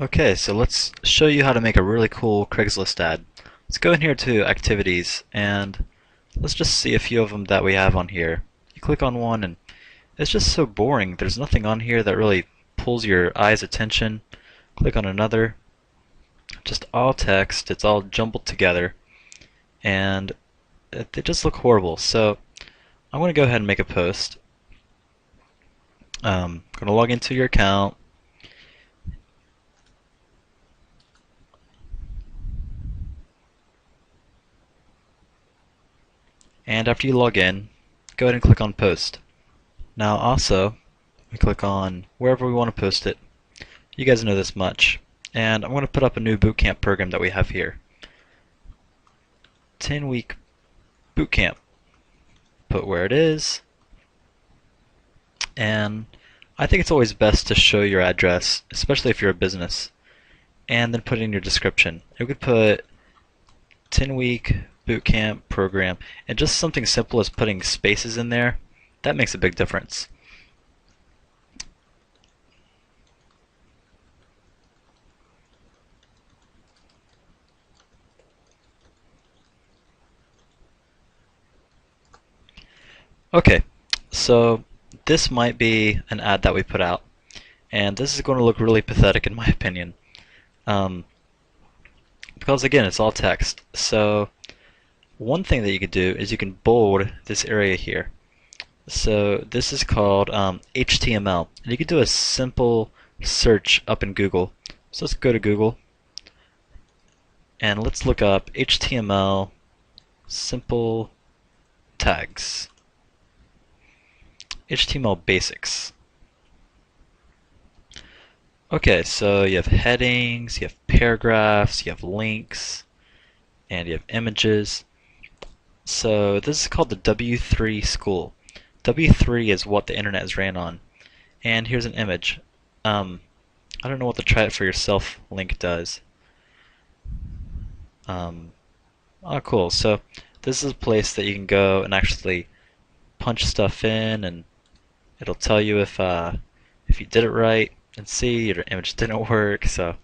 Okay, so let's show you how to make a really cool Craigslist ad. Let's go in here to activities and let's just see a few of them that we have on here. You click on one and it's just so boring. There's nothing on here that really pulls your eye's attention. Click on another, just all text, it's all jumbled together and they just look horrible. So I'm going to go ahead and make a post. I'm going to log into your account. And after you log in, go ahead and click on post. Now also, we click on wherever we want to post it. You guys know this much. And I'm going to put up a new bootcamp program that we have here. 10-week bootcamp. Put where it is. And I think it's always best to show your address, especially if you're a business. And then put in your description. You could put 10-week bootcamp program, and just something simple as putting spaces in there, that makes a big difference. Okay, so this might be an ad that we put out, and this is going to look really pathetic in my opinion, because again, it's all text. So one thing that you could do is you can bold this area here. So this is called HTML, and you could do a simple search up in Google. So let's go to Google and let's look up HTML simple tags. HTML basics. Okay, so you have headings, you have paragraphs, you have links, and you have images. So this is called the W3 school. W3 is what the internet is ran on. And here's an image. I don't know what the try it for yourself link does. Oh, cool. So this is a place that you can go and actually punch stuff in, and it'll tell you if you did it right, and see your image didn't work. So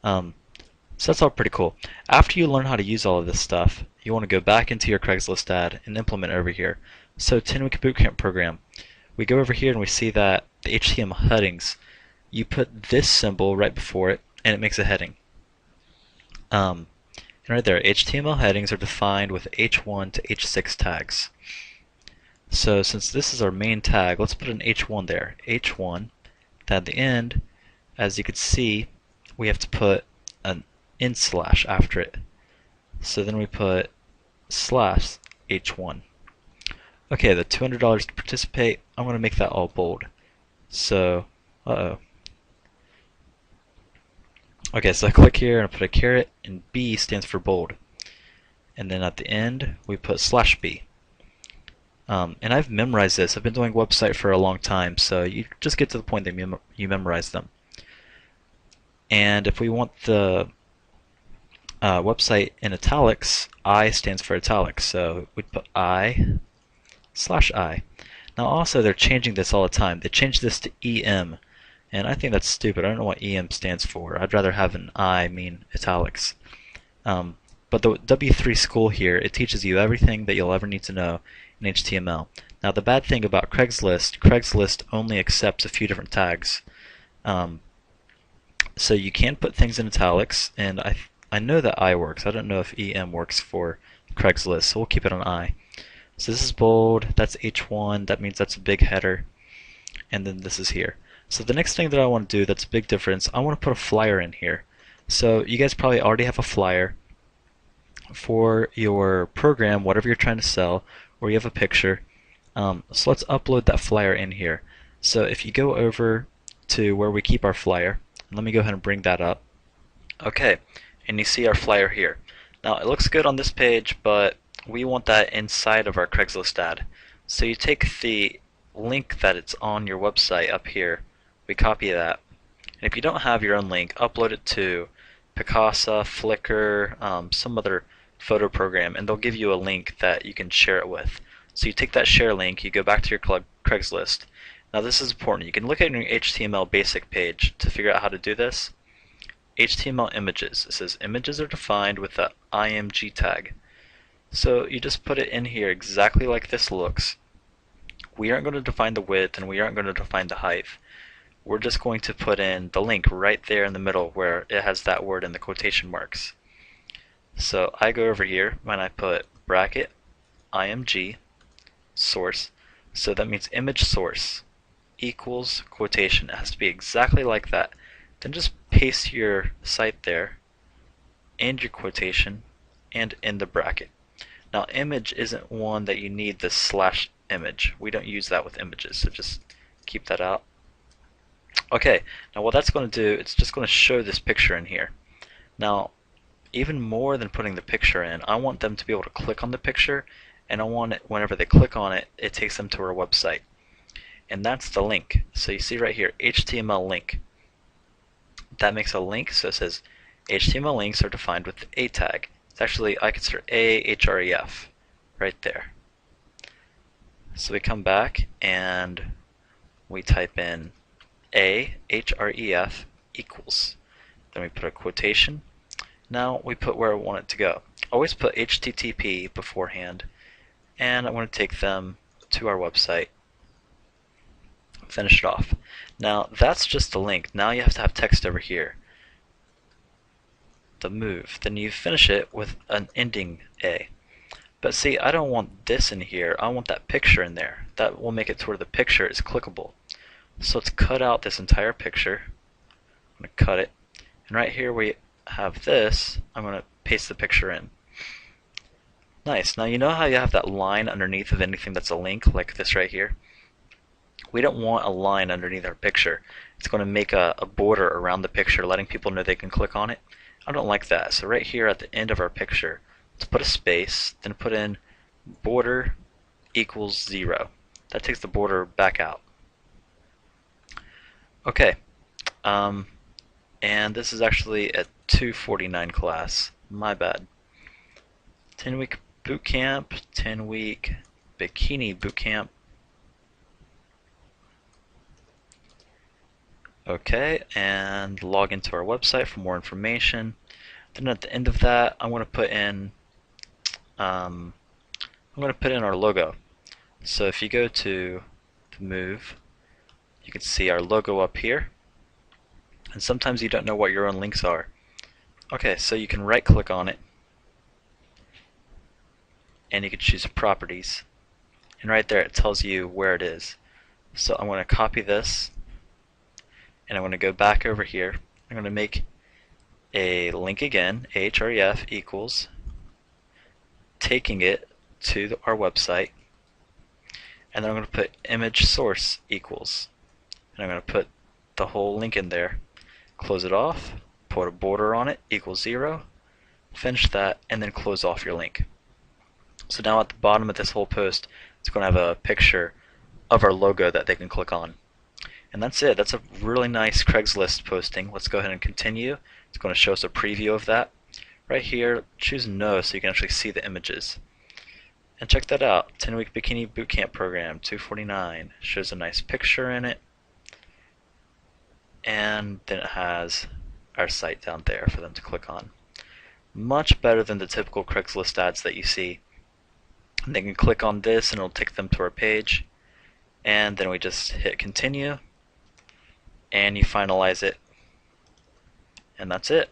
that's all pretty cool. After you learn how to use all of this stuff, you want to go back into your Craigslist ad and implement it over here. So 10-week bootcamp program. We go over here and we see that the HTML headings, you put this symbol right before it and it makes a heading. And right there, HTML headings are defined with H1 to H6 tags. So since this is our main tag, let's put an H1 there. H1. Then at the end, as you can see, we have to put an in slash after it. So then we put slash H1. Okay, the $200 to participate, I'm going to make that all bold. So, okay, so I click here and I put a caret, and B stands for bold. And then at the end, we put slash B. And I've memorized this. I've been doing website for a long time, so you just get to the point that you memorize them. And if we want the website in italics, I stands for italics, so we'd put I slash I. Now also they're changing this all the time. They changed this to EM, and I think that's stupid. I don't know what EM stands for. I'd rather have an I mean italics. But the W3 school here, it teaches you everything that you'll ever need to know in HTML. Now the bad thing about Craigslist only accepts a few different tags. So you can put things in italics, and I know that I works. I don't know if EM works for Craigslist, so we'll keep it on I. So this is bold, that's H1, that means that's a big header, and then this is here. So the next thing that I want to do that's a big difference, I want to put a flyer in here. So you guys probably already have a flyer for your program, whatever you're trying to sell, or you have a picture. So let's upload that flyer in here. So if you go over to where we keep our flyer, let me go ahead and bring that up. Okay, and you see our flyer here. Now it looks good on this page, but we want that inside of our Craigslist ad. So you take the link that it's on your website up here, we copy that, and if you don't have your own link, upload it to Picasa, Flickr, some other photo program, and they'll give you a link that you can share it with. So you take that share link, you go back to your Craigslist. Now this is important. You can look at your HTML basic page to figure out how to do this. HTML images. It says images are defined with the img tag. So you just put it in here exactly like this looks. We aren't going to define the width and we aren't going to define the height. We're just going to put in the link right there in the middle where it has that word in the quotation marks. So I go over here and I put bracket img source. So that means image source equals quotation. It has to be exactly like that. Then just paste your site there and your quotation and in the bracket. Now image isn't one that you need the slash image. We don't use that with images, so just keep that out. Okay, now what that's going to do, it's just going to show this picture in here. Now, even more than putting the picture in, I want them to be able to click on the picture, and I want it, whenever they click on it, it takes them to our website. And that's the link. So you see right here, HTML link. That makes a link, so it says HTML links are defined with the A tag. It's actually, I consider href right there. So we come back and we type in href equals. Then we put a quotation. Now we put where I want it to go. Always put HTTP beforehand, and I want to take them to our website. Finish it off. Now that's just the link. Now you have to have text over here. The move. Then you finish it with an ending A. But see, I don't want this in here. I want that picture in there. That will make it to where the picture is clickable. So let's cut out this entire picture. I'm going to cut it. And right here we have this. I'm going to paste the picture in. Nice. Now you know how you have that line underneath of anything that's a link, like this right here? We don't want a line underneath our picture. It's going to make a border around the picture, letting people know they can click on it. I don't like that. So right here at the end of our picture, let's put a space, then put in border equals 0. That takes the border back out. Okay, and this is actually a 249 class. My bad. 10-week boot camp, 10-week bikini boot camp. Okay, and log into our website for more information. Then at the end of that, I'm going to put in our logo. So if you go to the move, you can see our logo up here. And sometimes you don't know what your own links are. Okay, so you can right click on it and you can choose properties. And right there it tells you where it is. So I'm going to copy this and I'm going to go back over here. I'm going to make a link again, ahref equals, taking it to our website, and then I'm going to put image source equals, and I'm going to put the whole link in there, close it off, put a border on it, equals 0, finish that, and then close off your link. So now at the bottom of this whole post, it's going to have a picture of our logo that they can click on. And that's it. That's a really nice Craigslist posting. Let's go ahead and continue. It's going to show us a preview of that. Right here, choose no so you can actually see the images. And check that out. 10-week bikini bootcamp program, 249. Shows a nice picture in it. And then it has our site down there for them to click on. Much better than the typical Craigslist ads that you see. And they can click on this and it'll take them to our page. And then we just hit continue. And you finalize it, and that's it.